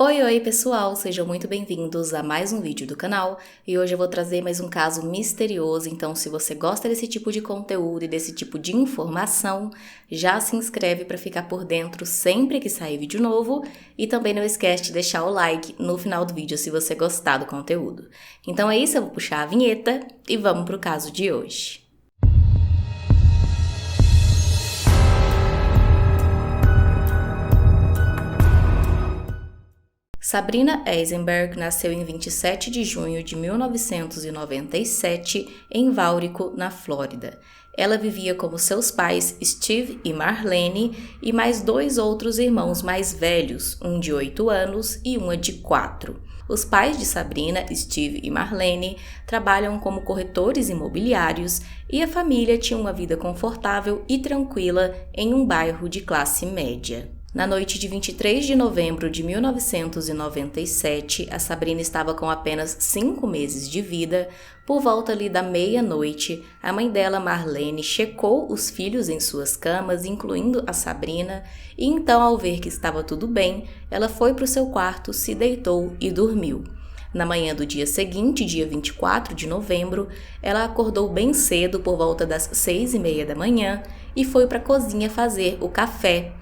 Oi pessoal, sejam muito bem-vindos a mais um vídeo do canal e hoje eu vou trazer mais um caso misterioso, então se você gosta desse tipo de conteúdo e desse tipo de informação, já se inscreve para ficar por dentro sempre que sair vídeo novo e também não esquece de deixar o like no final do vídeo se você gostar do conteúdo. Então é isso, eu vou puxar a vinheta e vamos para o caso de hoje. Sabrina Eisenberg nasceu em 27 de junho de 1997 em Váurico, na Flórida. Ela vivia com seus pais Steve e Marlene e mais dois outros irmãos mais velhos, um de 8 anos e uma de 4. Os pais de Sabrina, Steve e Marlene, trabalham como corretores imobiliários e a família tinha uma vida confortável e tranquila em um bairro de classe média. Na noite de 23 de novembro de 1997, a Sabrina estava com apenas 5 meses de vida. Por volta ali da meia-noite, a mãe dela, Marlene, checou os filhos em suas camas, incluindo a Sabrina, e então, ao ver que estava tudo bem, ela foi para o seu quarto, se deitou e dormiu. Na manhã do dia seguinte, dia 24 de novembro, ela acordou bem cedo, por volta das 6h30 da manhã, e foi para a cozinha fazer o café.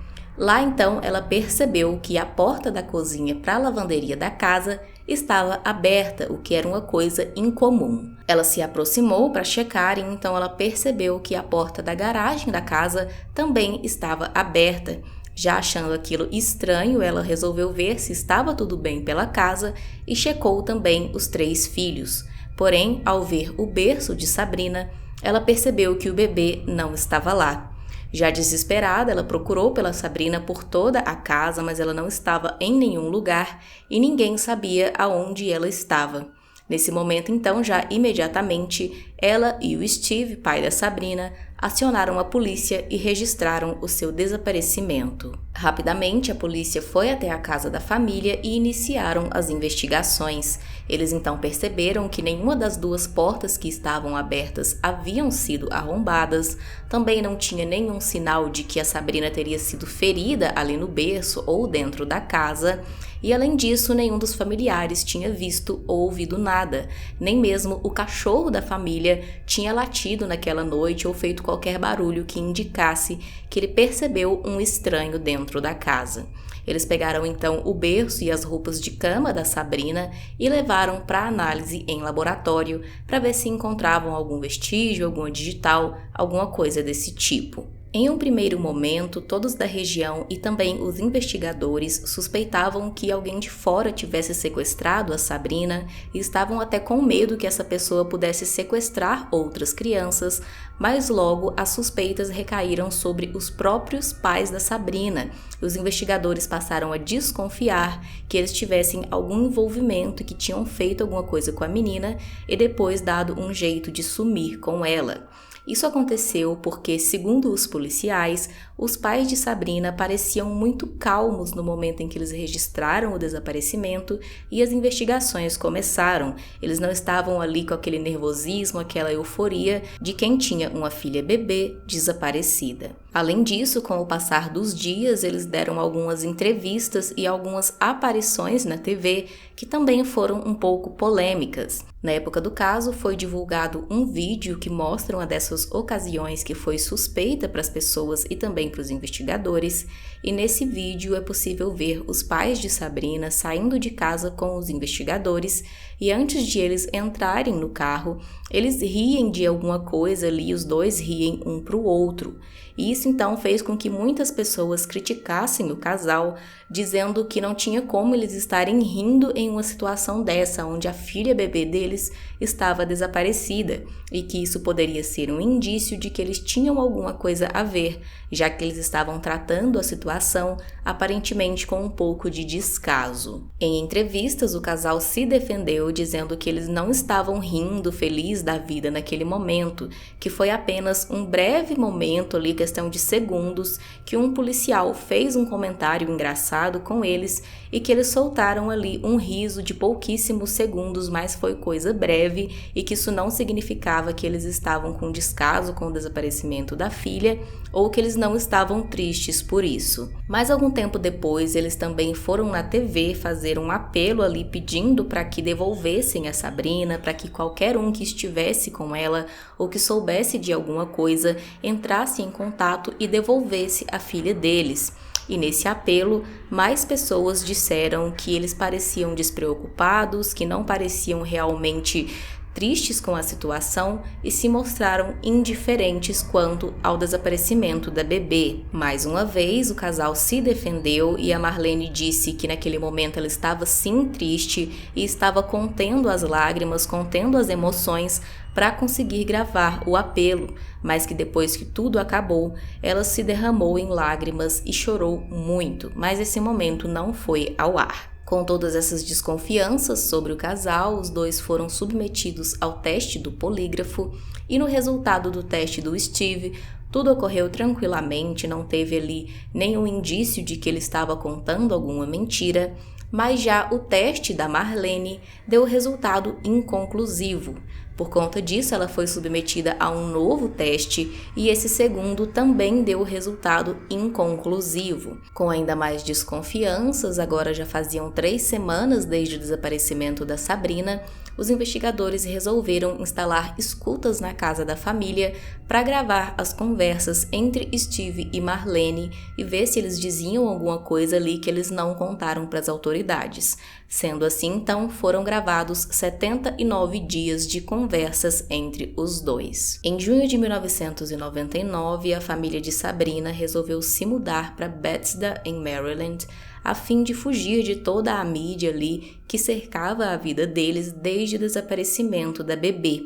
Lá então ela percebeu que a porta da cozinha para a lavanderia da casa estava aberta, o que era uma coisa incomum. Ela se aproximou para checar e então ela percebeu que a porta da garagem da casa também estava aberta. Já achando aquilo estranho, ela resolveu ver se estava tudo bem pela casa e checou também os 3 filhos. Porém, ao ver o berço de Sabrina, ela percebeu que o bebê não estava lá. Já desesperada, ela procurou pela Sabrina por toda a casa, mas ela não estava em nenhum lugar e ninguém sabia aonde ela estava. Nesse momento, então, já imediatamente, ela e o Steve, pai da Sabrina, acionaram a polícia e registraram o seu desaparecimento. Rapidamente, a polícia foi até a casa da família e iniciaram as investigações. Eles então perceberam que nenhuma das 2 portas que estavam abertas haviam sido arrombadas, também não tinha nenhum sinal de que a Sabrina teria sido ferida ali no berço ou dentro da casa, e além disso, nenhum dos familiares tinha visto ou ouvido nada, nem mesmo o cachorro da família tinha latido naquela noite ou feito qualquer barulho que indicasse que ele percebeu um estranho dentro da casa. Eles pegaram então o berço e as roupas de cama da Sabrina e levaram para análise em laboratório para ver se encontravam algum vestígio, alguma digital, alguma coisa desse tipo. Em um primeiro momento, todos da região e também os investigadores suspeitavam que alguém de fora tivesse sequestrado a Sabrina e estavam até com medo que essa pessoa pudesse sequestrar outras crianças, mas logo as suspeitas recaíram sobre os próprios pais da Sabrina. Os investigadores passaram a desconfiar que eles tivessem algum envolvimento e que tinham feito alguma coisa com a menina e depois dado um jeito de sumir com ela. Isso aconteceu porque, segundo os policiais, os pais de Sabrina pareciam muito calmos no momento em que eles registraram o desaparecimento e as investigações começaram. Eles não estavam ali com aquele nervosismo, aquela euforia de quem tinha uma filha bebê desaparecida. Além disso, com o passar dos dias, eles deram algumas entrevistas e algumas aparições na TV que também foram um pouco polêmicas. Na época do caso, foi divulgado um vídeo que mostra uma dessas ocasiões que foi suspeita para as pessoas e também para os investigadores, e nesse vídeo é possível ver os pais de Sabrina saindo de casa com os investigadores e antes de eles entrarem no carro, eles riem de alguma coisa ali, os dois riem um para o outro. E isso então fez com que muitas pessoas criticassem o casal, dizendo que não tinha como eles estarem rindo em uma situação dessa, onde a filha bebê deles estava desaparecida, e que isso poderia ser um indício de que eles tinham alguma coisa a ver, já que eles estavam tratando a situação aparentemente com um pouco de descaso. Em entrevistas, o casal se defendeu dizendo que eles não estavam rindo feliz da vida naquele momento, que foi apenas um breve momento ali, questão de segundos, que um policial fez um comentário engraçado com eles e que eles soltaram ali um riso de pouquíssimos segundos, mas foi coisa breve e que isso não significava que eles estavam com descaso com o desaparecimento da filha ou que eles não estavam tristes por isso. Mas algum tempo depois, eles também foram na TV fazer um apelo ali pedindo para que devolvessem a Sabrina, para que qualquer um que estivesse com ela ou que soubesse de alguma coisa entrasse em contato e devolvesse a filha deles. E nesse apelo, mais pessoas disseram que eles pareciam despreocupados, que não pareciam realmente tristes com a situação e se mostraram indiferentes quanto ao desaparecimento da bebê. Mais uma vez, o casal se defendeu e a Marlene disse que naquele momento ela estava sim triste e estava contendo as lágrimas, contendo as emoções para conseguir gravar o apelo, mas que depois que tudo acabou, ela se derramou em lágrimas e chorou muito, mas esse momento não foi ao ar. Com todas essas desconfianças sobre o casal, os dois foram submetidos ao teste do polígrafo e no resultado do teste do Steve, tudo ocorreu tranquilamente, não teve ali nenhum indício de que ele estava contando alguma mentira, mas já o teste da Marlene deu resultado inconclusivo. Por conta disso, ela foi submetida a um novo teste e esse segundo também deu resultado inconclusivo. Com ainda mais desconfianças, agora já faziam 3 semanas desde o desaparecimento da Sabrina, os investigadores resolveram instalar escutas na casa da família para gravar as conversas entre Steve e Marlene e ver se eles diziam alguma coisa ali que eles não contaram para as autoridades. Sendo assim, então, foram gravados 79 dias de conversas entre os dois. Em junho de 1999, a família de Sabrina resolveu se mudar para Bethesda, em Maryland, a fim de fugir de toda a mídia ali que cercava a vida deles desde o desaparecimento da bebê.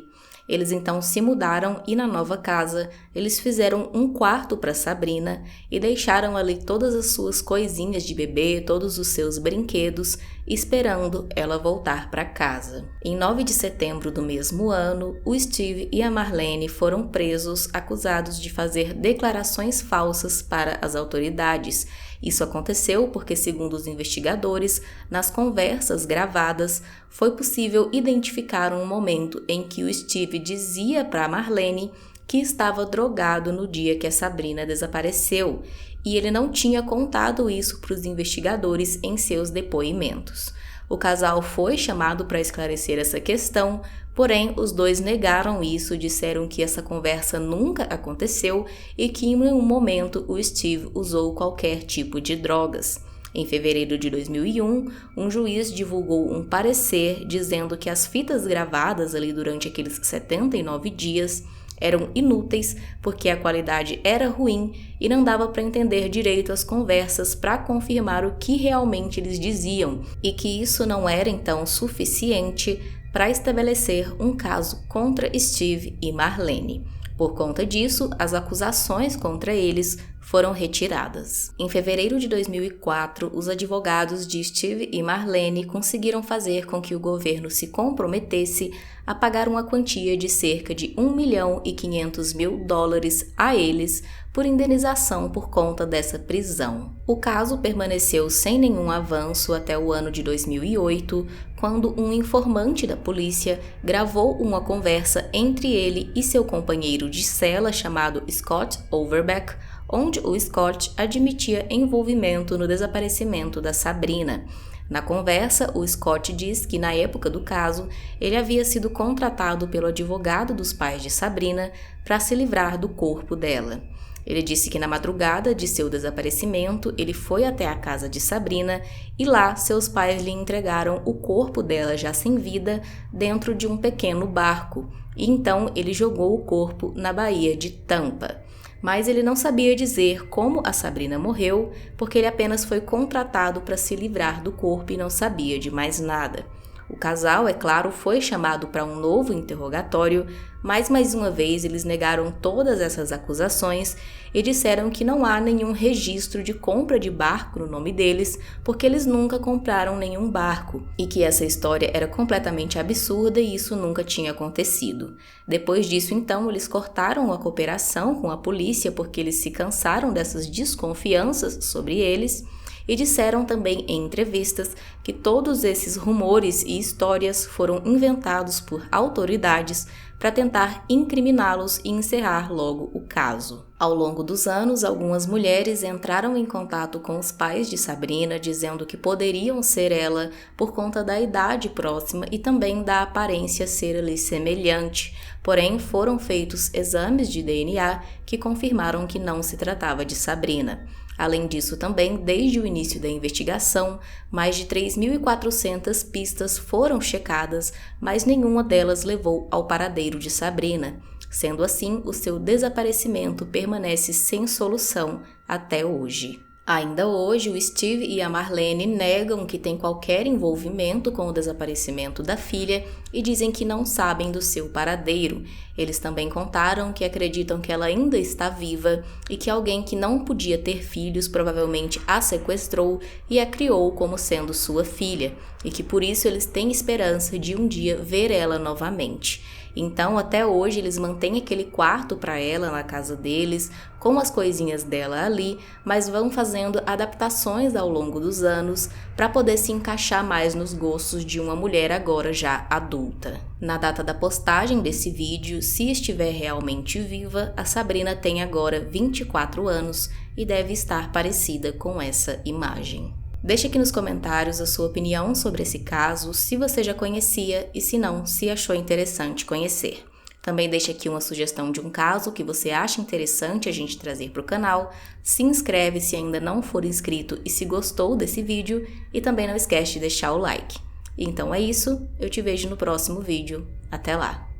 Eles então se mudaram e na nova casa eles fizeram um quarto para Sabrina e deixaram ali todas as suas coisinhas de bebê, todos os seus brinquedos, esperando ela voltar para casa. Em 9 de setembro do mesmo ano, o Steve e a Marlene foram presos acusados de fazer declarações falsas para as autoridades. Isso aconteceu porque, segundo os investigadores, nas conversas gravadas, foi possível identificar um momento em que o Steve dizia para Marlene que estava drogado no dia que a Sabrina desapareceu, e ele não tinha contado isso para os investigadores em seus depoimentos. O casal foi chamado para esclarecer essa questão, porém os dois negaram isso, disseram que essa conversa nunca aconteceu e que em um momento o Steve usou qualquer tipo de drogas. Em fevereiro de 2001, um juiz divulgou um parecer dizendo que as fitas gravadas ali durante aqueles 79 dias eram inúteis porque a qualidade era ruim e não dava para entender direito as conversas para confirmar o que realmente eles diziam e que isso não era então suficiente para estabelecer um caso contra Steve e Marlene. Por conta disso, as acusações contra eles foram retiradas. Em fevereiro de 2004, os advogados de Steve e Marlene conseguiram fazer com que o governo se comprometesse a pagar uma quantia de cerca de $1.500.000 a eles por indenização por conta dessa prisão. O caso permaneceu sem nenhum avanço até o ano de 2008, quando um informante da polícia gravou uma conversa entre ele e seu companheiro de cela chamado Scott Overbeck, onde o Scott admitia envolvimento no desaparecimento da Sabrina. Na conversa, o Scott diz que na época do caso, ele havia sido contratado pelo advogado dos pais de Sabrina para se livrar do corpo dela. Ele disse que na madrugada de seu desaparecimento, ele foi até a casa de Sabrina e lá seus pais lhe entregaram o corpo dela já sem vida dentro de um pequeno barco, e então ele jogou o corpo na Baía de Tampa. Mas ele não sabia dizer como a Sabrina morreu, porque ele apenas foi contratado para se livrar do corpo e não sabia de mais nada. O casal, é claro, foi chamado para um novo interrogatório, mas mais uma vez eles negaram todas essas acusações e disseram que não há nenhum registro de compra de barco no nome deles, porque eles nunca compraram nenhum barco, e que essa história era completamente absurda e isso nunca tinha acontecido. Depois disso, então, eles cortaram a cooperação com a polícia porque eles se cansaram dessas desconfianças sobre eles, e disseram também em entrevistas que todos esses rumores e histórias foram inventados por autoridades para tentar incriminá-los e encerrar logo o caso. Ao longo dos anos, algumas mulheres entraram em contato com os pais de Sabrina, dizendo que poderiam ser ela por conta da idade próxima e também da aparência ser ali semelhante. Porém, foram feitos exames de DNA que confirmaram que não se tratava de Sabrina. Além disso, também, desde o início da investigação, mais de 3.400 pistas foram checadas, mas nenhuma delas levou ao paradeiro de Sabrina. Sendo assim, o seu desaparecimento permanece sem solução até hoje. Ainda hoje, o Steve e a Marlene negam que tem qualquer envolvimento com o desaparecimento da filha e dizem que não sabem do seu paradeiro. Eles também contaram que acreditam que ela ainda está viva e que alguém que não podia ter filhos provavelmente a sequestrou e a criou como sendo sua filha, e que por isso eles têm esperança de um dia ver ela novamente. Então, até hoje, eles mantêm aquele quarto para ela na casa deles, com as coisinhas dela ali, mas vão fazendo adaptações ao longo dos anos para poder se encaixar mais nos gostos de uma mulher agora já adulta. Na data da postagem desse vídeo, se estiver realmente viva, a Sabrina tem agora 24 anos e deve estar parecida com essa imagem. Deixe aqui nos comentários a sua opinião sobre esse caso, se você já conhecia e se não, se achou interessante conhecer. Também deixe aqui uma sugestão de um caso que você acha interessante a gente trazer para o canal, se inscreve se ainda não for inscrito e se gostou desse vídeo, e também não esquece de deixar o like. Então é isso, eu te vejo no próximo vídeo. Até lá!